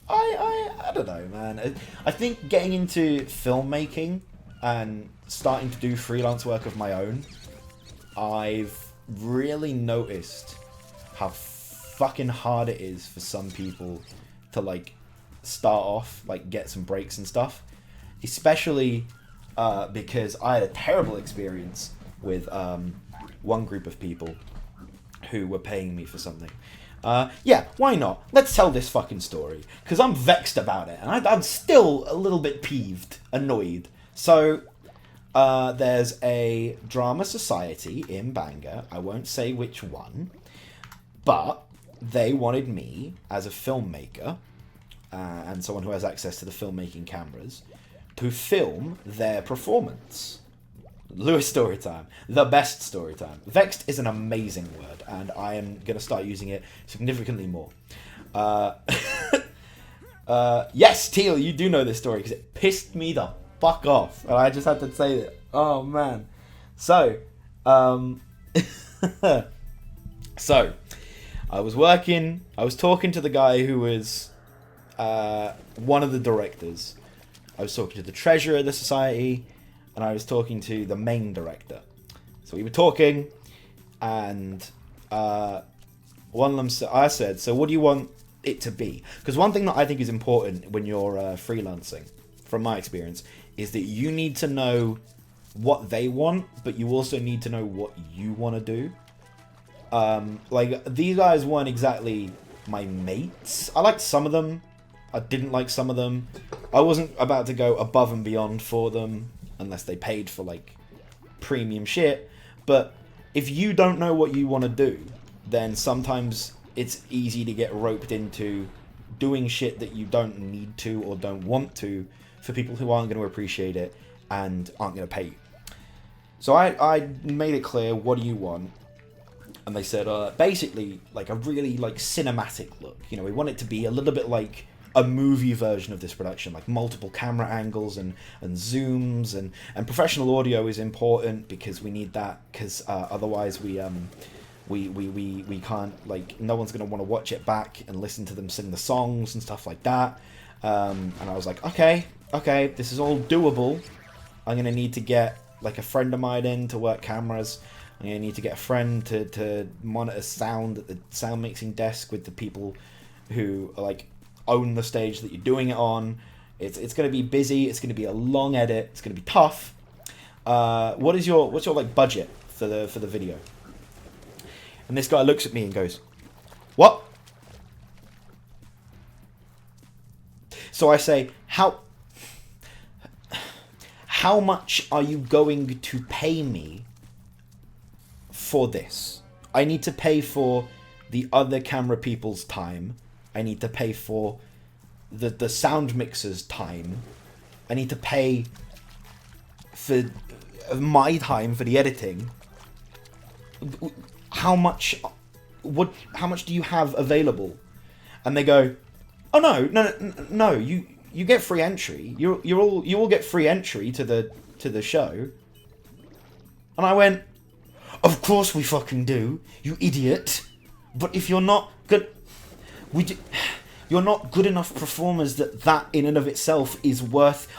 I don't know, man. I think getting into filmmaking and starting to do freelance work of my own, I've really noticed how fucking hard it is for some people to like start off, like get some breaks and stuff. Especially because I had a terrible experience with one group of people who were paying me for something. Yeah, why not? Let's tell this fucking story. Because I'm vexed about it. And I'm still a little bit peeved, annoyed. So, there's a drama society in Bangor. I won't say which one. But they wanted me, as a filmmaker, and someone who has access to the filmmaking cameras, to film their performance. Lewis Storytime. The best Storytime. Vexed is an amazing word, and I am going to start using it significantly more. Yes, Teal, you do know this story, because it pissed me the fuck off, and I just had to say it. Oh, man. So, so, I was talking to the guy who was one of the directors. I was talking to the treasurer of the society, and I was talking to the main director. So we were talking, and one of them I said, so what do you want it to be? Because one thing that I think is important when you're freelancing, from my experience, is that you need to know what they want, but you also need to know what you want to do. Like, these guys weren't exactly my mates. I liked some of them. I didn't like some of them. I wasn't about to go above and beyond for them, unless they paid for, like, premium shit. But if you don't know what you want to do, then sometimes it's easy to get roped into doing shit that you don't need to or don't want to for people who aren't going to appreciate it and aren't going to pay you. So I made it clear, what do you want? And they said, basically, like, a really, like, cinematic look. You know, we want it to be a little bit like a movie version of this production, like multiple camera angles and zooms, and professional audio is important because we need that, because otherwise we can't, like, no one's going to want to watch it back and listen to them sing the songs and stuff like that. And I was like, okay, this is all doable. I'm going to need to get, like, a friend of mine in to work cameras. I'm going to need to get a friend to monitor sound at the sound mixing desk with the people who are, like, own the stage that you're doing it on. It's going to be busy. It's going to be a long edit. It's going to be tough. What's your like budget for the video? And this guy looks at me and goes, "What?" So I say, How much are you going to pay me for this? I need to pay for the other camera people's time. I need to pay for the sound mixer's time. I need to pay for my time for the editing. How much do you have available? And they go, "Oh no, you get free entry. You all get free entry to the show." And I went, "Of course we fucking do, you idiot. But if you're not good, you're not good enough performers that in and of itself is worth."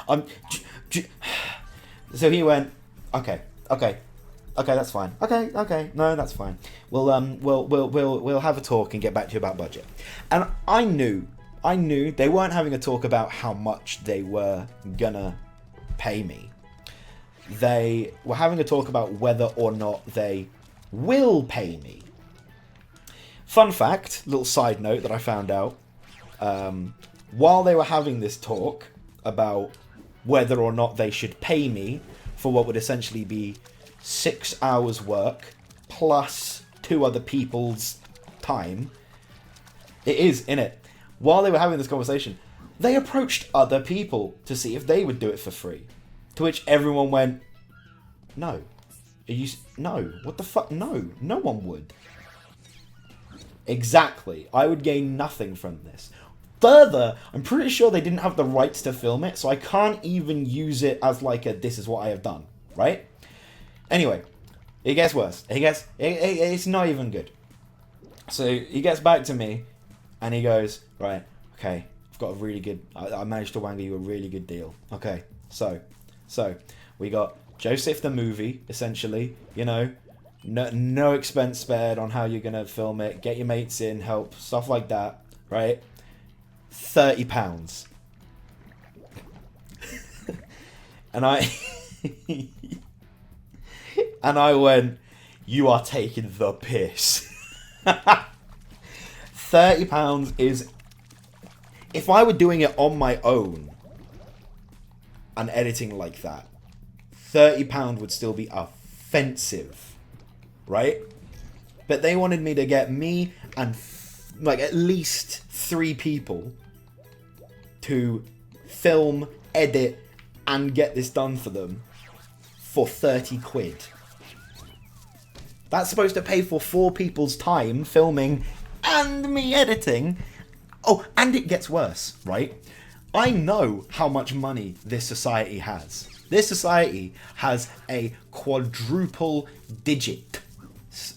So he went, okay, that's fine. Okay, no, that's fine. We'll have a talk and get back to you about budget. And I knew they weren't having a talk about how much they were gonna pay me. They were having a talk about whether or not they will pay me. Fun fact, little side note that I found out, while they were having this talk about whether or not they should pay me for what would essentially be 6 hours work plus 2 other people's time, it is, innit? While they were having this conversation, they approached other people to see if they would do it for free. To which everyone went, "No. No. What the fuck? No. No one would." Exactly. I would gain nothing from this. Further, I'm pretty sure they didn't have the rights to film it, so I can't even use it as like a "this is what I have done," right? Anyway, it gets worse. It's not even good. So he gets back to me, and he goes, "Right, okay, got a really good. I managed to wangle you a really good deal. Okay, so we got Joseph the movie, essentially. You know, no expense spared on how you're gonna film it. Get your mates in, help, stuff like that, right? £30. And I and I went, you are taking the piss. £30 is, if I were doing it on my own and editing like that, £30 would still be offensive, right? But they wanted me to get me and like at least 3 people to film, edit, and get this done for them for 30 quid. That's supposed to pay for 4 people's time filming and me editing. Oh, and it gets worse, right? I know how much money this society has. This society has a quadruple digit,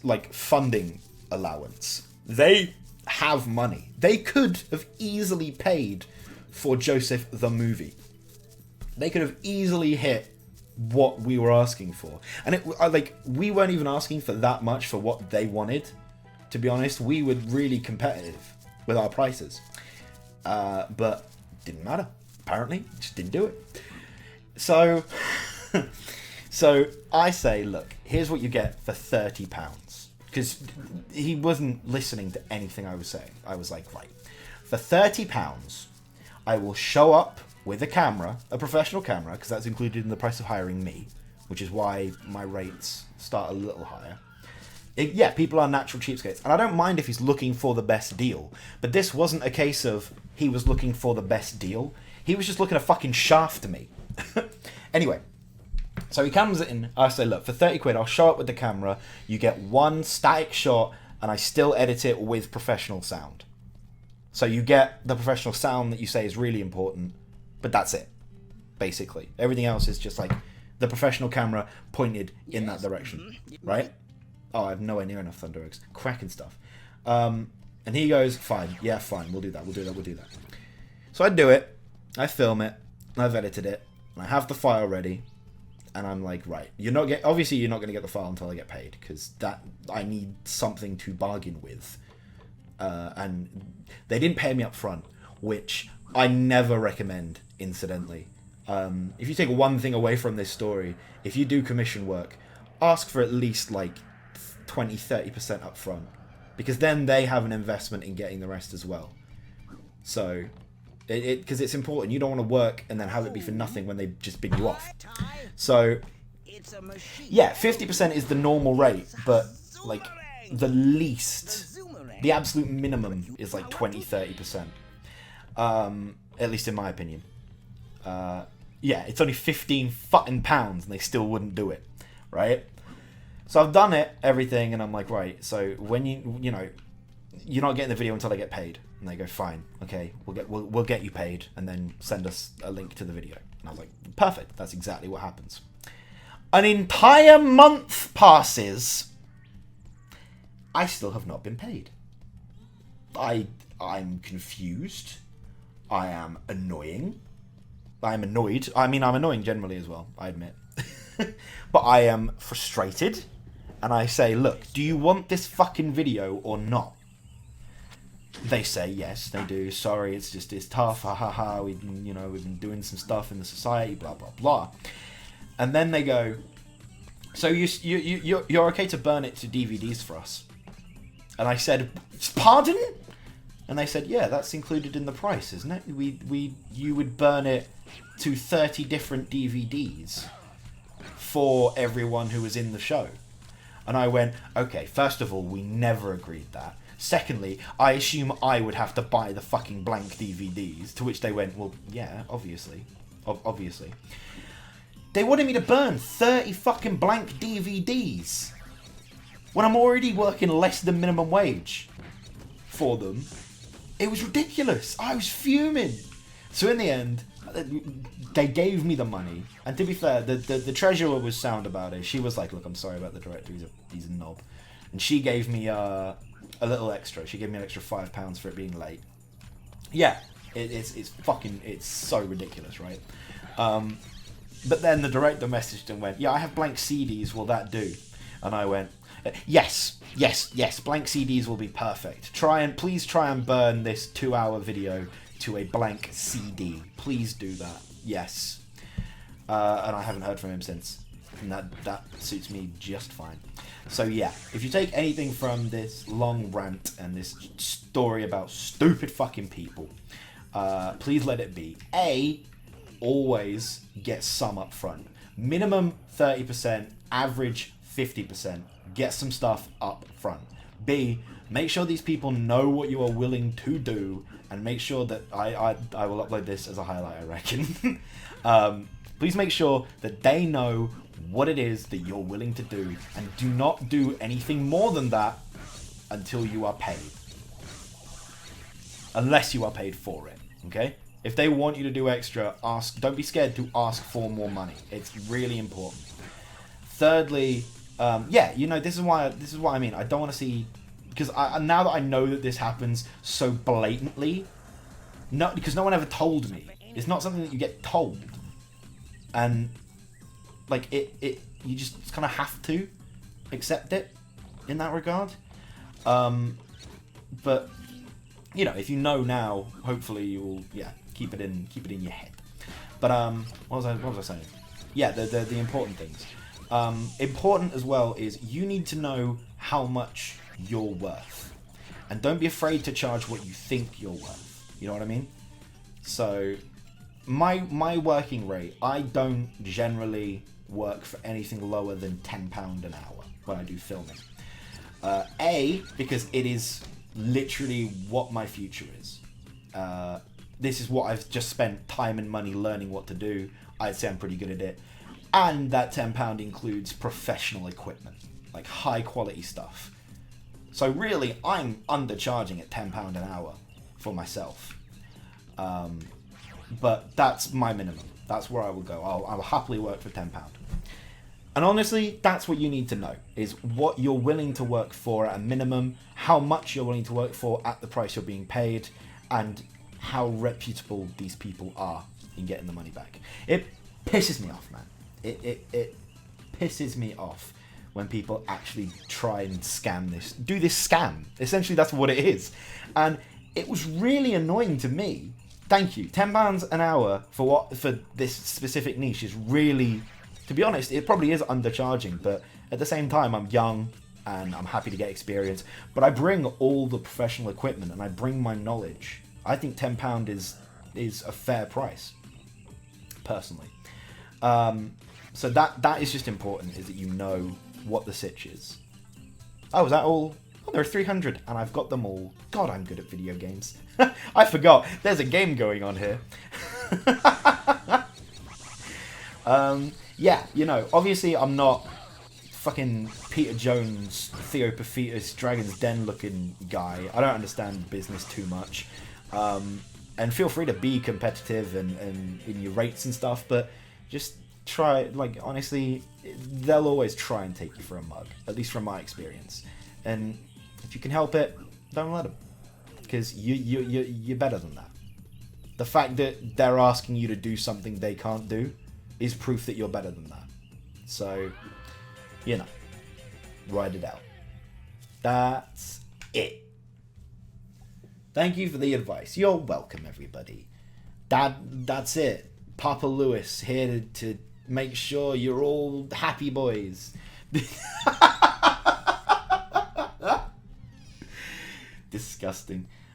like, funding allowance. They have money. They could have easily paid for Joseph the movie. They could have easily hit what we were asking for. And it, like, we weren't even asking for that much for what they wanted. To be honest, we were really competitive with our prices. But didn't matter. Apparently, just didn't do it. So, so I say, look, here's what you get for £30. Because he wasn't listening to anything I was saying. I was like, right, for £30, I will show up with a camera, a professional camera, because that's included in the price of hiring me, which is why my rates start a little higher. Yeah, people are natural cheapskates, and I don't mind if he's looking for the best deal, but this wasn't a case of he was looking for the best deal. He was just looking to fucking shaft me. Anyway, so he comes in, I say, look, for 30 quid, I'll show up with the camera, you get one static shot, and I still edit it with professional sound. So you get the professional sound that you say is really important, but that's it, basically. Everything else is just like the professional camera pointed in that direction, right? Oh, I have nowhere near enough Thunder Eggs. Cracking stuff. And he goes, fine, yeah, fine, we'll do that. So I do it, I film it, I've edited it, and I have the file ready, and I'm like, right, obviously you're not going to get the file until I get paid, because that I need something to bargain with. And they didn't pay me up front, which I never recommend, incidentally. If you take one thing away from this story, if you do commission work, ask for at least like 20-30% up front, because then they have an investment in getting the rest as well. So, because it's important. You don't want to work and then have it be for nothing when they've just bin you off. So, yeah, 50% is the normal rate, but like the least, the absolute minimum is like 20-30%. At least in my opinion. Yeah, it's only 15 fucking pounds and they still wouldn't do it, right? So I've done it, everything, and I'm like, right, so when you know, you're not getting the video until I get paid. And they go, fine, okay, we'll get you paid, and then send us a link to the video. And I was like, perfect, that's exactly what happens. An entire month passes. I still have not been paid. I'm confused. I am annoying. I'm annoyed. I mean, I'm annoying generally as well, I admit. But I am frustrated. And I say, look, do you want this fucking video or not? They say, yes, they do. Sorry, it's tough. Ha ha ha. We've been doing some stuff in the society, blah, blah, blah. And then they go, so you're okay to burn it to DVDs for us? And I said, pardon? And they said, yeah, that's included in the price, isn't it? You would burn it to 30 different DVDs for everyone who was in the show. And I went, okay, first of all, we never agreed that. Secondly, I assume I would have to buy the fucking blank DVDs. To which they went, well, yeah, obviously. Obviously. They wanted me to burn 30 fucking blank DVDs when I'm already working less than minimum wage for them. It was ridiculous. I was fuming. So in the end, they gave me the money. And to be fair, the treasurer was sound about it. She was like, look, I'm sorry about the director. He's a knob. And she gave me a little extra. She gave me an extra £5 for it being late. Yeah, It's so ridiculous, right? But then the director messaged and went, yeah, I have blank CDs, will that do? And I went, yes, blank CDs will be perfect. Please try and burn this 2-hour video to a blank CD. Please do that. Yes. And I haven't heard from him since. And that suits me just fine. So yeah, if you take anything from this long rant and this story about stupid fucking people, please let it be. A, always get some up front. Minimum 30%, average 50%. Get some stuff up front. B, make sure these people know what you are willing to do, and make sure that I will upload this as a highlight, I reckon. Please make sure that they know what it is that you're willing to do, and do not do anything more than that until you are paid. Unless you are paid for it, okay? If they want you to do extra, don't be scared to ask for more money. It's really important. Thirdly, this is what I mean. I don't want to see, because now that I know that this happens so blatantly, because no one ever told me. It's not something that you get told, and like you just kind of have to accept it in that regard. But if you know now, hopefully you will keep it in your head. But what was I saying? Yeah, the important things. Important as well is you need to know how much you're worth, and don't be afraid to charge what you think you're worth. You know what I mean? So my working rate, I don't generally work for anything lower than £10 an hour when I do filming. Because it is literally what my future is. This is what I've just spent time and money learning what to do. I'd say I'm pretty good at it. And that £10 includes professional equipment, like high quality stuff. So really, I'm undercharging at £10 an hour for myself. But that's my minimum. That's where I will go. I'll happily work for £10. And honestly, that's what you need to know, is what you're willing to work for at a minimum, how much you're willing to work for at the price you're being paid, and how reputable these people are in getting the money back. It pisses me off, man. It pisses me off when people actually try and do this scam. Essentially, that's what it is. And it was really annoying to me. Thank you. £10 an hour for this specific niche is really, to be honest, it probably is undercharging, but at the same time, I'm young and I'm happy to get experience, but I bring all the professional equipment and I bring my knowledge. I think £10 is a fair price, personally. So that is just important, is that you know what the sitch is. Oh, is that all? Oh, there are 300 and I've got them all. God, I'm good at video games. I forgot. There's a game going on here. Obviously I'm not fucking Peter Jones, Theo Paphitis, Dragon's Den looking guy. I don't understand business too much. And feel free to be competitive and in your rates and stuff, but just try, honestly, they'll always try and take you for a mug, at least from my experience. And if you can help it, don't let them. Because you're better than that. The fact that they're asking you to do something they can't do is proof that you're better than that. So, ride it out. That's it. Thank you for the advice. You're welcome, everybody. That's it. Papa Lewis here to make sure you're all happy boys. Disgusting.